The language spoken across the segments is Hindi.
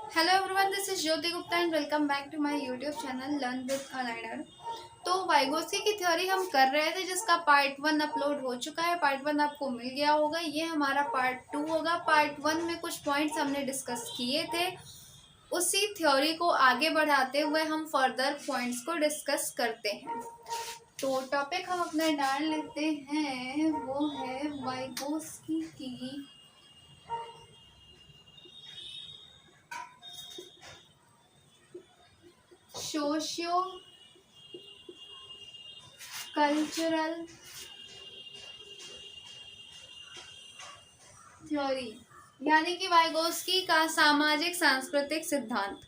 Hello everyone, this is Jyoti Gupta and welcome back to my YouTube channel learn with a learner. तो वाइगोस्की की थ्योरी हम कर रहे थे, जिसका पार्ट 1 अपलोड हो चुका है। पार्ट 1 आपको मिल गया होगा। ये हमारा पार्ट 2 होगा। पार्ट 1 में कुछ पॉइंट्स हमने डिस्कस किए थे, उसी थ्योरी को आगे बढ़ाते हुए हम फर्दर पॉइंट्स को डिस्कस करते हैं। तो टॉपिक हम अपना डाल लेते हैं, वो है वाइगोस्की की सोशियो कल्चरल थ्योरी, यानी कि वाइगोस्की का सामाजिक सांस्कृतिक सिद्धांत।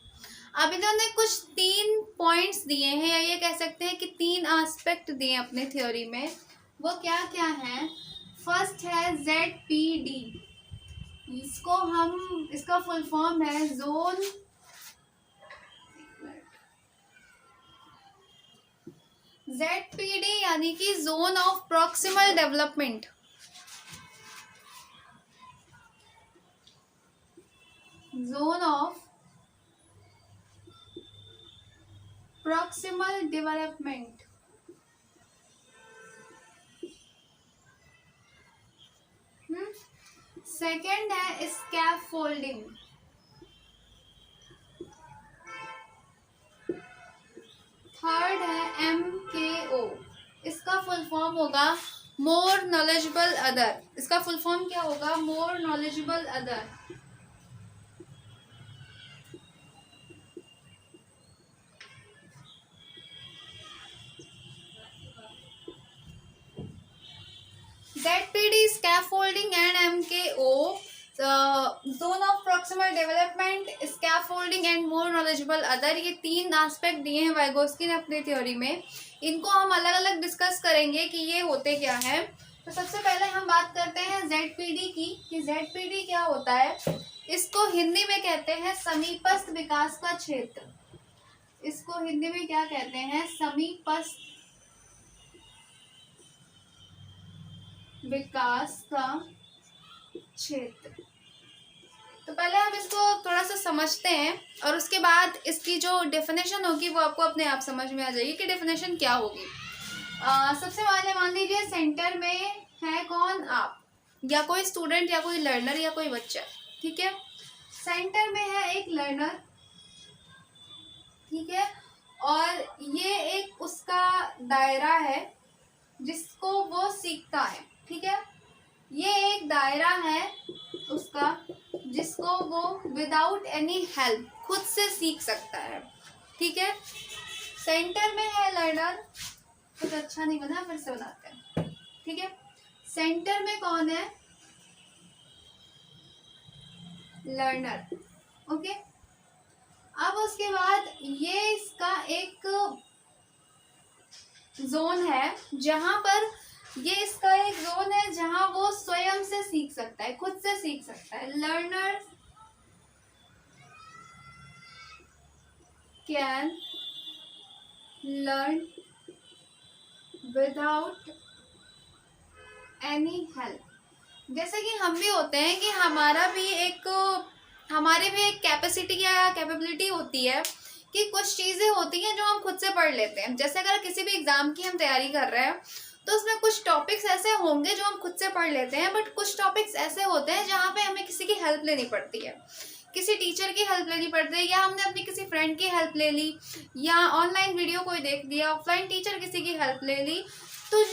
अब इन्होंने कुछ 3 पॉइंट्स दिए हैं, या ये कह सकते हैं कि 3 एस्पेक्ट दिए अपने थ्योरी में। वो क्या क्या है? फर्स्ट है ZPD। इसका फुल फॉर्म है जोन ZPD, यानी कि zone of proximal development. Zone of proximal development. Second है स्कैफोल्डिंग। थर्ड है MKO। इसका फुल फॉर्म होगा मोर नॉलेजेबल अदर। इसका फुल फॉर्म क्या होगा? More knowledgeable other. ZPD, scaffolding and MKO, zone of proximal development, scaffolding and more knowledgeable other, ये 3 एस्पेक्ट दिए हैं वाइगोस्की ने अपनी थ्योरी में। इनको हम अलग अलग डिस्कस करेंगे कि ये होते क्या है। तो सबसे पहले हम बात करते हैं ZPD की, कि ZPD क्या होता है। इसको हिंदी में कहते हैं समीपस्थ विकास का क्षेत्र। इसको हिंदी में क्या कहते हैं? समीपस्थ विकास का क्षेत्र। तो पहले हम इसको थोड़ा सा समझते हैं, और उसके बाद इसकी जो डेफिनेशन होगी वो आपको अपने आप समझ में आ जाएगी कि डेफिनेशन क्या होगी। सबसे पहले मान लीजिए सेंटर में है कौन? आप, या कोई स्टूडेंट, या कोई लर्नर, या कोई बच्चा। ठीक है, सेंटर में है एक लर्नर। ठीक है, और ये एक उसका दायरा है जिसको वो सीखता है। ठीक है, ये एक दायरा है उसका जिसको वो विदाउट एनी हेल्प खुद से सीख सकता है। ठीक है, सेंटर में है लर्नर। कुछ अच्छा नहीं बना, फिर से बनाते हैं। ठीक है, सेंटर में कौन है? लर्नर। ओके, अब उसके बाद ये इसका एक जोन है, जहां पर ये इसका एक जोन है जहां वो स्वयं से सीख सकता है, खुद से सीख सकता है। Learner can learn without any help. जैसे कि हम भी होते हैं कि हमारे भी एक कैपेसिटी या कैपेबिलिटी होती है कि कुछ चीज़ें होती हैं जो हम खुद से पढ़ लेते हैं। जैसे अगर किसी भी एग्ज़ाम की हम तैयारी कर रहे हैं तो उसमें कुछ टॉपिक्स ऐसे होंगे जो हम खुद से पढ़ लेते हैं, बट कुछ टॉपिक्स ऐसे होते हैं जहाँ पे हमें किसी की हेल्प लेनी पड़ती है। किसी टीचर की हेल्प लेनी पड़ती है, या हमने अपनी किसी फ्रेंड की हेल्प ले ली, या ऑनलाइन वीडियो कोई देख लिया, ऑफलाइन टीचर किसी की हेल्प ले ली। तो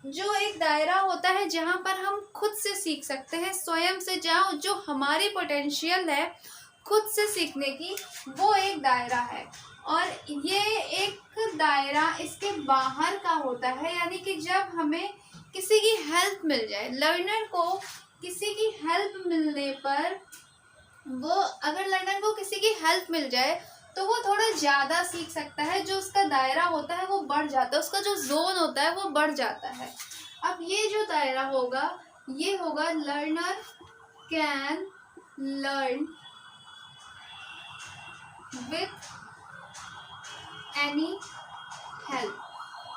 जो एक दायरा होता है जहाँ पर हम खुद से सीख सकते हैं, स्वयं से, जहाँ जो हमारी पोटेंशियल है खुद से सीखने की, वो एक दायरा है। और ये एक दायरा इसके बाहर का होता है, यानी कि जब हमें किसी की हेल्प मिल जाए, लर्नर को किसी की हेल्प मिलने पर, अगर लर्नर को किसी की हेल्प मिल जाए तो वो थोड़ा ज़्यादा सीख सकता है। जो उसका दायरा होता है वो बढ़ जाता है, उसका जो जोन होता है वो बढ़ जाता है। अब ये जो दायरा होगा, ये होगा learner can learn with any help.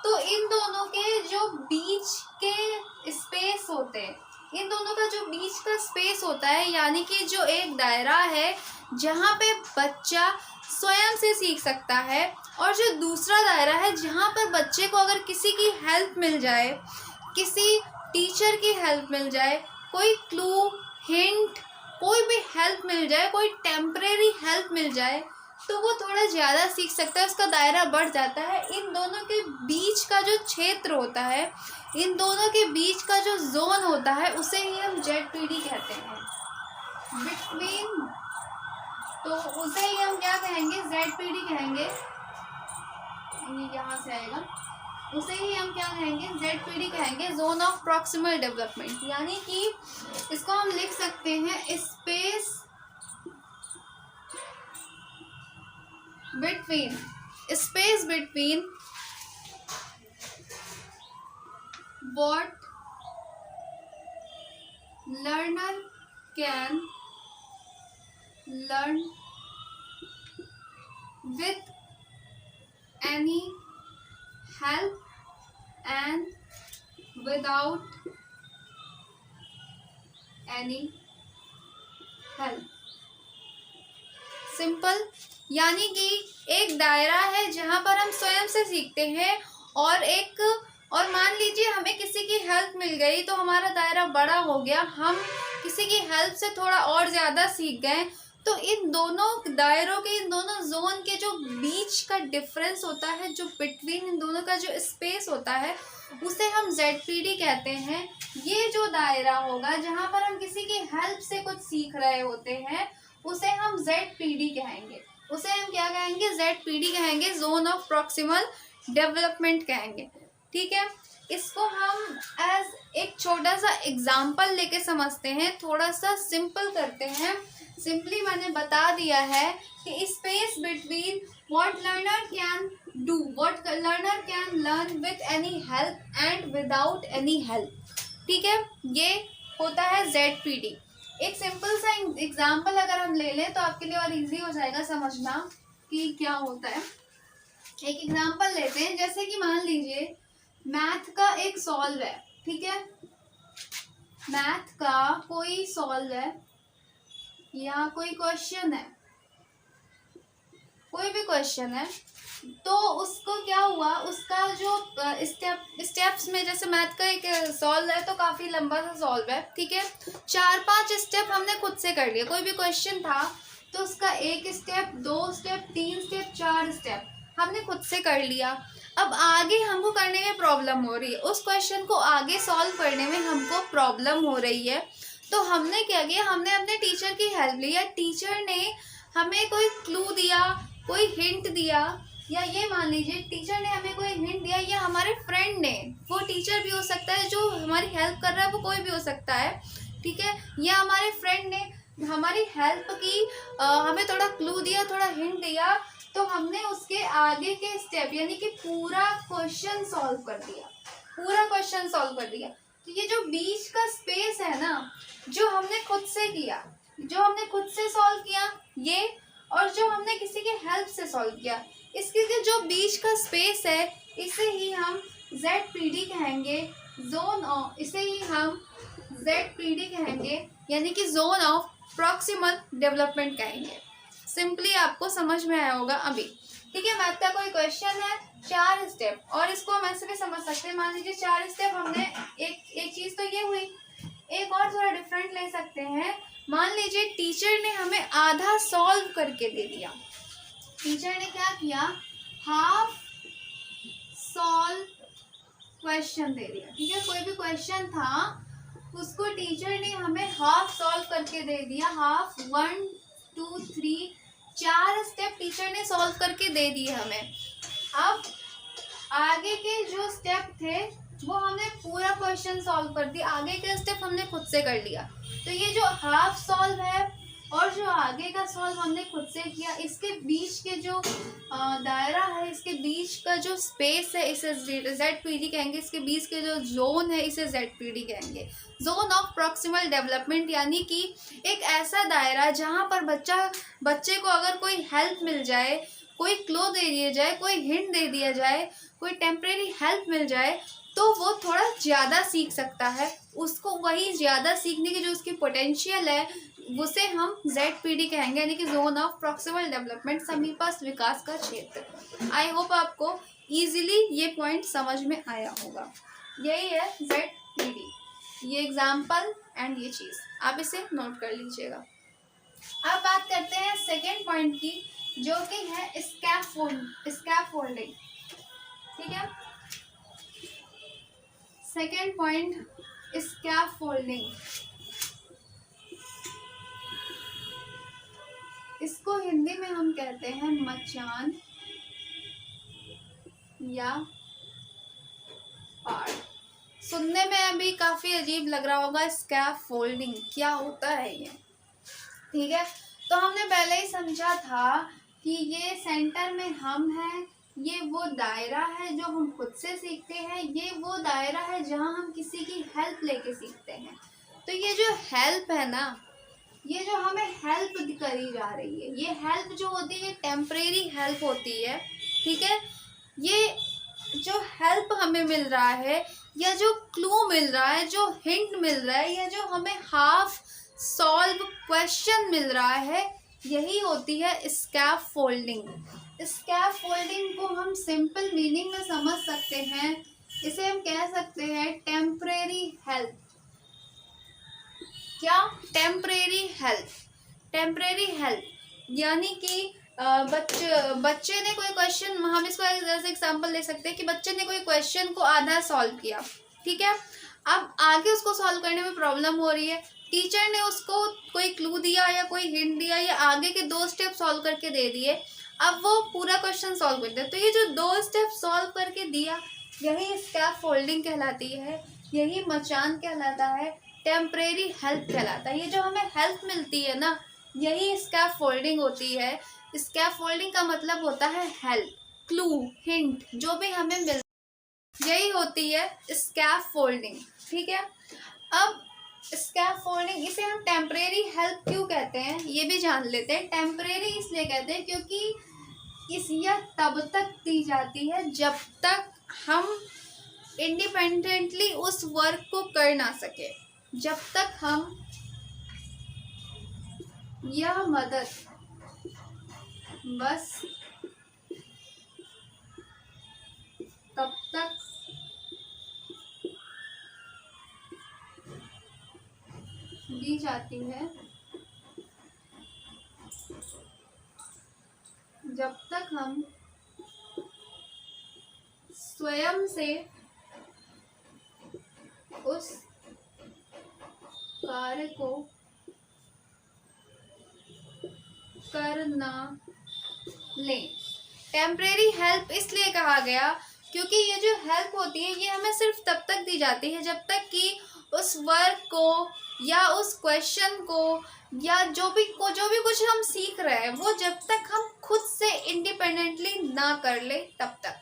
तो इन दोनों के जो बीच के स्पेस होते हैं, इन दोनों का जो बीच का स्पेस होता है, यानी कि जो एक दायरा है जहाँ पे बच्चा स्वयं से सीख सकता है, और जो दूसरा दायरा है जहाँ पर बच्चे को अगर किसी की हेल्प मिल जाए, किसी टीचर की हेल्प मिल जाए, कोई क्लू, हिंट, कोई भी हेल्प मिल जाए, कोई टेम्परेरी हेल्प मिल जाए, तो वो थोड़ा ज़्यादा सीख सकता है, उसका दायरा बढ़ जाता है। इन दोनों के बीच का जो क्षेत्र होता है, इन दोनों के बीच का जो जोन होता है, उसे ही हम ZPD कहते हैं, बिटवीन। तो उसे ही हम क्या कहेंगे, ZPD कहेंगे। ये यहाँ से आएगा, उसे ही हम क्या कहेंगे, ZPD कहेंगे, जोन ऑफ प्रॉक्सिमल डेवलपमेंट। यानी कि इसको हम लिख सकते हैं space between, space between what learner can learn with any help and without any help। Simple, यानी कि एक दायरा है जहाँ पर हम स्वयं से सीखते हैं, और मान लीजिए हमें किसी की हेल्प मिल गई तो हमारा दायरा बड़ा हो गया, हम किसी की हेल्प से थोड़ा और ज़्यादा सीख गए। तो इन दोनों दायरों के, इन दोनों जोन के जो बीच का डिफरेंस होता है, जो बिटवीन इन दोनों का जो स्पेस होता है, उसे हम ZPD कहते हैं। ये जो दायरा होगा जहाँ पर हम किसी की हेल्प से कुछ सीख रहे होते हैं, उसे हम ZPD कहेंगे। उसे हम क्या कहेंगे, ZPD कहेंगे, जोन ऑफ प्रॉक्सिमल डेवलपमेंट कहेंगे। ठीक है, इसको हम एज एक छोटा सा एग्जाम्पल लेके समझते हैं, थोड़ा सा सिंपल करते हैं। सिंपली मैंने बता दिया है कि space between what learner can do, what learner can learn with any help and without any help. ठीक है, ये होता है ZPD। एक सिंपल सा एग्जाम्पल अगर हम ले लें तो आपके लिए और इजी हो जाएगा समझना कि क्या होता है। एक एग्जाम्पल लेते हैं, जैसे कि मान लीजिए मैथ का एक सॉल्व है। ठीक है, मैथ का कोई सॉल्व है या कोई क्वेश्चन है, कोई भी क्वेश्चन है, तो उसको क्या हुआ, उसका जो स्टेप्स में, जैसे मैथ का एक सॉल्व है तो काफ़ी लंबा सा सॉल्व है। ठीक है, 4-5 स्टेप हमने खुद से कर लिए। कोई भी क्वेश्चन था तो उसका 1 स्टेप, 2 स्टेप, 3 स्टेप, 4 स्टेप हमने खुद से कर लिया। अब आगे हमको करने में प्रॉब्लम हो रही है, उस क्वेश्चन को आगे सॉल्व करने में हमको प्रॉब्लम हो रही है, तो हमने क्या किया, हमने अपने टीचर की हेल्प ली, या टीचर ने हमें कोई क्लू दिया, कोई हिंट दिया, या ये मान लीजिए टीचर ने हमें कोई हिंट दिया, या हमारे फ्रेंड ने, वो टीचर भी हो सकता है, जो हमारी हेल्प कर रहा है वो कोई भी हो सकता है। ठीक है, या हमारे फ्रेंड ने हमारी हेल्प की, हमें थोड़ा क्लू दिया, थोड़ा हिंट दिया, तो हमने उसके आगे के स्टेप यानी कि पूरा क्वेश्चन सॉल्व कर दिया, पूरा क्वेश्चन सॉल्व कर दिया। तो ये जो बीच का स्पेस है ना, जो हमने खुद से किया, जो हमने खुद से सॉल्व किया ये, और जो हमने किसी की हेल्प से सॉल्व किया, इसके जो बीच का स्पेस है, इसे ही हम ZPD कहेंगे, जोन ऑफ, इसे ही हम ZPD कहेंगे, यानी कि जोन ऑफ प्रॉक्सिमल डेवलपमेंट कहेंगे। सिंपली आपको समझ में आया होगा अभी। ठीक है, मैथ का कोई क्वेश्चन है, 4 स्टेप, और इसको हम ऐसे भी समझ सकते हैं, मान लीजिए 4 स्टेप हमने, एक चीज़ तो ये हुई, एक और थोड़ा डिफरेंट ले सकते हैं। मान लीजिए टीचर ने हमें आधा सॉल्व करके दे दिया, टीचर ने क्या किया, हाफ सॉल्व क्वेश्चन दे दिया। ठीक है, कोई भी क्वेश्चन था उसको टीचर ने हमें हाफ सॉल्व करके दे दिया, हाफ, 1 2 3 4 स्टेप टीचर ने सॉल्व करके दे दिए हमें। अब आगे के जो स्टेप थे वो हमने पूरा क्वेश्चन सॉल्व कर दिया, आगे के स्टेप हमने खुद से कर लिया। तो ये जो हाफ सॉल्व है और जो आगे का सॉल्व हमने खुद से किया, इसके बीच के जो दायरा है, इसके बीच का जो स्पेस है, इसे ZPD कहेंगे। इसके बीच के जो जोन है, इसे ZPD कहेंगे, जोन ऑफ प्रॉक्सिमल डेवलपमेंट। यानी कि एक ऐसा दायरा जहाँ पर बच्चे को अगर कोई हेल्प मिल जाए, कोई क्लू दे दिया जाए, कोई हिंट दे दिया जाए, कोई टेम्परेरी हेल्प मिल जाए, तो वो थोड़ा ज़्यादा सीख सकता है, उसको वही ज़्यादा सीखने की जो उसकी पोटेंशियल है उसे हम ZPD कहेंगे, यानी कि जोन ऑफ प्रॉक्सिमल डेवलपमेंट, समीपस्थ विकास का क्षेत्र। आई होप आपको इजीली ये पॉइंट समझ में आया होगा। यही है ZPD, ये एग्जाम्पल एंड ये चीज़ आप इसे नोट कर लीजिएगा। अब बात करते हैं सेकेंड पॉइंट की, जो कि है स्कैफोल्डिंग। ठीक है, सेकेंड पॉइंट स्कैफोल्डिंग। इसको हिंदी में हम कहते हैं मचान या पाड़। सुनने में अभी काफी अजीब लग रहा होगा, स्कैफोल्डिंग क्या होता है ये। ठीक है, तो हमने पहले ही समझा था कि ये सेंटर में हम हैं, ये वो दायरा है जो हम खुद से सीखते हैं, ये वो दायरा है जहां हम किसी की हेल्प लेके सीखते हैं। तो ये जो हेल्प है ना, ये जो हमें हेल्प करी जा रही है, ये हेल्प जो होती है टेम्परेरी हेल्प होती है। ठीक है, ये जो हेल्प हमें मिल रहा है या जो क्लू मिल रहा है, जो हिंट मिल रहा है, या जो हमें हाफ सॉल्व क्वेश्चन मिल रहा है, यही होती है स्कैफोल्डिंग। स्कैफोल्डिंग को हम सिंपल मीनिंग में समझ सकते हैं, इसे हम कह सकते हैं टेम्परेरी हेल्प। क्या? Temporary help. टेम्परेरी हेल्प यानी कि बच्चे ने कोई क्वेश्चन, हम इसको जैसे एग्जांपल ले सकते हैं कि बच्चे ने कोई क्वेश्चन को आधा सॉल्व किया। ठीक है, अब आगे उसको सॉल्व करने में प्रॉब्लम हो रही है, टीचर ने उसको कोई क्लू दिया या कोई हिंट दिया या आगे के 2 स्टेप सॉल्व करके दे दिए, अब वो पूरा क्वेश्चन सॉल्व कर दे। तो ये जो 2 स्टेप सॉल्व करके दिया, यही स्कैफोल्डिंग कहलाती है, यही मचान कहलाता है, टेम्परेरी हेल्प कहलाता है। ये जो हमें हेल्प मिलती है ना, यही स्कैफोल्डिंग होती है। स्कैफोल्डिंग का मतलब होता है हेल्प, क्लू, हिंट, जो भी हमें मिल, यही होती है स्कैफोल्डिंग। ठीक है, अब स्कैफोल्डिंग, इसे हम टेम्परेरी हेल्प क्यों कहते हैं ये भी जान लेते हैं। टेम्परेरी इसलिए कहते हैं क्योंकि यह तब तक दी जाती है जब तक हम इंडिपेंडेंटली उस वर्क को कर ना सके, जब तक हम यह मदद बस तब तक दी जाती है जब तक हम स्वयं से उस कार्य को कर ना लें। टेम्परेरी हेल्प इसलिए कहा गया क्योंकि ये जो हेल्प होती है ये हमें सिर्फ तब तक दी जाती है जब तक कि उस वर्क को या उस क्वेश्चन को या जो भी कुछ हम सीख रहे हैं वो जब तक हम खुद से इंडिपेंडेंटली ना कर ले तब तक।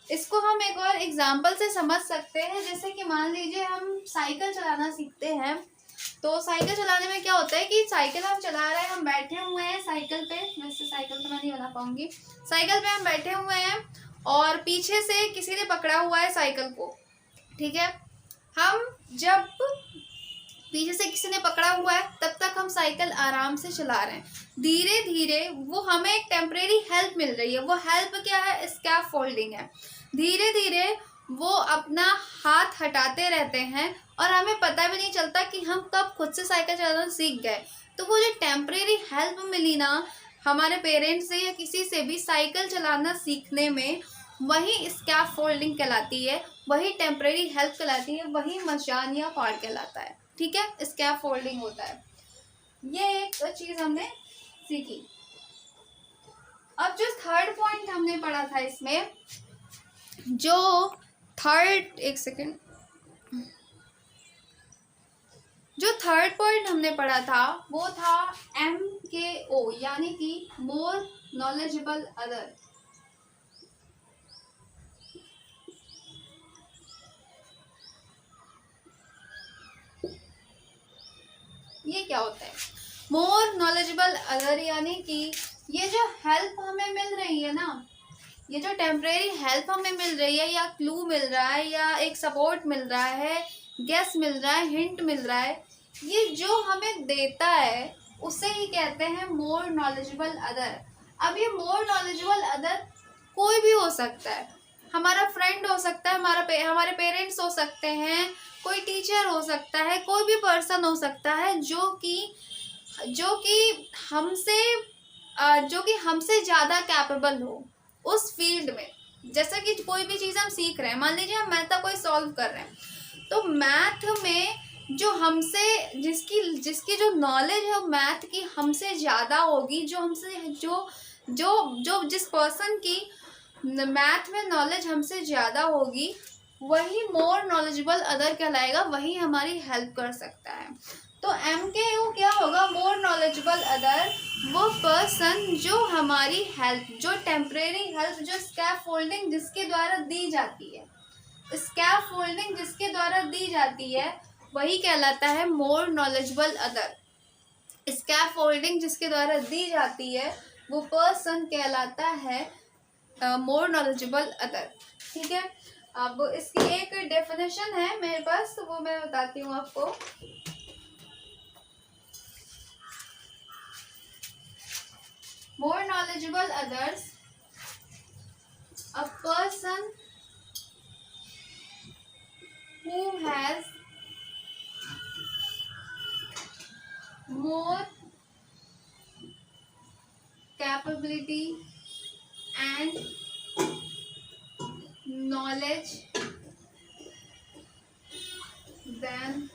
इसको हम एक और एग्जांपल से समझ सकते हैं, जैसे कि मान लीजिए हम साइकिल चलाना सीखते हैं, तो साइकिल चलाने में क्या होता है कि साइकिल हम चला रहे हैं, हम बैठे हुए हैं साइकिल पे, वैसे साइकिल तो मैं नहीं बना पाऊंगी, साइकिल पे हम बैठे हुए हैं और पीछे से किसी ने पकड़ा हुआ है साइकिल को। ठीक है, हम जब पीछे से किसी ने पकड़ा हुआ है तब तक हम साइकिल आराम से चला रहे हैं, धीरे धीरे वो हमें एक टेम्परेरी हेल्प मिल रही है। वो हेल्प क्या है? स्कैफोल्डिंग है। धीरे धीरे वो अपना हाथ हटाते रहते हैं और हमें पता भी नहीं चलता कि हम कब खुद से साइकिल चलाना सीख गए। तो वो जो टेम्परेरी हेल्प मिली ना हमारे पेरेंट्स से या किसी से भी साइकिल चलाना सीखने में, वही स्कैफोल्डिंग कहलाती है, वही टेम्परेरी हेल्प कहलाती है, वही मचान या पाड़ कहलाता है। ठीक है, स्कैफोल्डिंग होता है। ये एक चीज हमने सीखी। अब जो थर्ड पॉइंट हमने पढ़ा था इसमें, जो थर्ड, एक सेकेंड, जो थर्ड पॉइंट हमने पढ़ा था वो था MKO, यानी कि मोर नॉलेजेबल अदर। ये क्या होता है? मोर नॉलेजेबल अदर यानी कि ये जो हेल्प हमें मिल रही है ना, ये जो टेम्परेरी हेल्प हमें मिल रही है, या क्लू मिल रहा है, या एक सपोर्ट मिल रहा है, गेस मिल रहा है, हिंट मिल रहा है, ये जो हमें देता है उसे ही कहते हैं मोर नॉलेजेबल अदर। अब ये मोर नॉलेजेबल अदर कोई भी हो सकता है, हमारा फ्रेंड हो सकता है, हमारे पेरेंट्स हो सकते हैं, कोई टीचर हो सकता है, कोई भी पर्सन हो सकता है जो कि हमसे ज़्यादा कैपेबल हो उस फील्ड में। जैसा कि कोई भी चीज़ हम सीख रहे हैं, मान लीजिए हम मैथ कोई सॉल्व कर रहे हैं, तो मैथ में जो हमसे जिसकी जो नॉलेज है वो मैथ की हमसे ज़्यादा होगी, जो जिस पर्सन की मैथ में नॉलेज हमसे ज़्यादा होगी, वही मोर नॉलेजेबल अदर कहलाएगा, वही हमारी हेल्प कर सकता है। तो MKO क्या होगा? मोर नॉलेजेबल अदर वो पर्सन जो हमारी हेल्प, जो टेम्परेरी हेल्प, जो स्कैफोल्डिंग जिसके द्वारा दी जाती है, स्कैफोल्डिंग जिसके द्वारा दी जाती है वही कहलाता है मोर नॉलेजेबल अदर। स्कैफोल्डिंग जिसके द्वारा दी जाती है वो पर्सन कहलाता है मोर नॉलेजेबल अदर। ठीक है, अब इसकी एक डेफिनेशन है मेरे पास, तो वो मैं बताती हूँ आपको। More knowledgeable others, a person who has more capability and knowledge than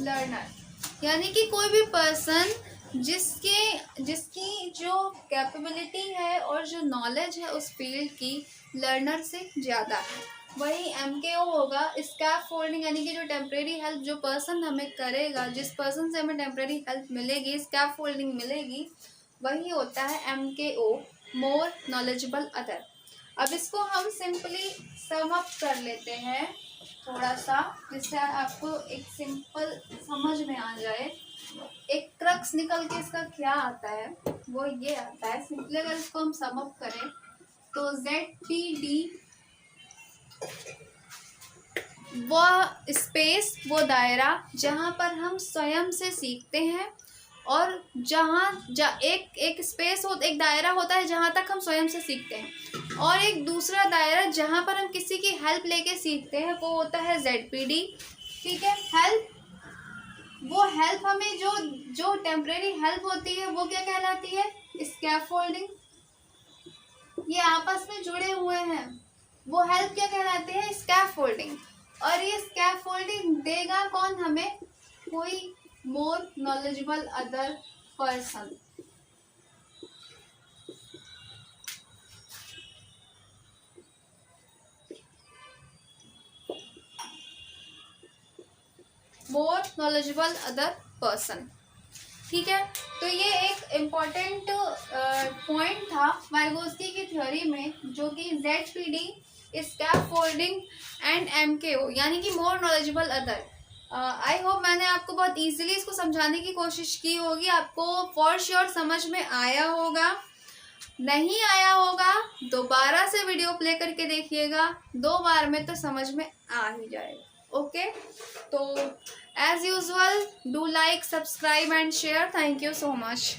learner। यानी कि कोई भी पर्सन जिसकी जो कैपेबिलिटी है और जो नॉलेज है उस फील्ड की लर्नर से ज़्यादा है, वही MKO होगा। स्कैफोल्डिंग यानी कि जो टेम्परेरी हेल्प जो पर्सन हमें करेगा, जिस पर्सन से हमें टेम्परेरी हेल्प मिलेगी, स्कैफोल्डिंग मिलेगी, वही होता है MKO, मोर नॉलेजेबल अदर। अब इसको हम सिंपली सम अप कर लेते हैं थोड़ा सा, जिससे आपको एक सिंपल समझ में आ जाए। एक क्रक्स निकल के इसका क्या आता है, वो ये आता है सिंपली। अगर इसको हम सम अप करें तो ZPD वह स्पेस, वो दायरा जहाँ पर हम स्वयं से सीखते हैं, और एक स्पेस हो, एक दायरा होता है जहाँ तक हम स्वयं से सीखते हैं, और एक दूसरा दायरा जहाँ पर हम किसी की हेल्प लेके सीखते हैं, वो होता है ZPD। ठीक है, हेल्प, वो हेल्प हमें जो टेम्परेरी हेल्प होती है वो क्या कहलाती है? स्कैफोल्डिंग। ये आपस में जुड़े हुए हैं, वो हेल्प क्या कहलाती है? स्कैफोल्डिंग। और ये स्कैफोल्डिंग देगा कौन हमें? कोई more knowledgeable other person. More knowledgeable other person. ठीक है, तो ये एक इम्पॉर्टेंट पॉइंट था वाइगोत्स्की की थ्योरी में, जो कि ZPD, स्कैफोल्डिंग एंड MKO यानी कि more knowledgeable other. I hope मैंने आपको बहुत इजीली इसको समझाने की कोशिश की होगी, आपको फॉर श्योर समझ में आया होगा। नहीं आया होगा दोबारा से वीडियो प्ले करके देखिएगा, 2 बार में तो समझ में आ ही जाएगा। ओके, तो as usual, do like, subscribe and share. Thank you so much.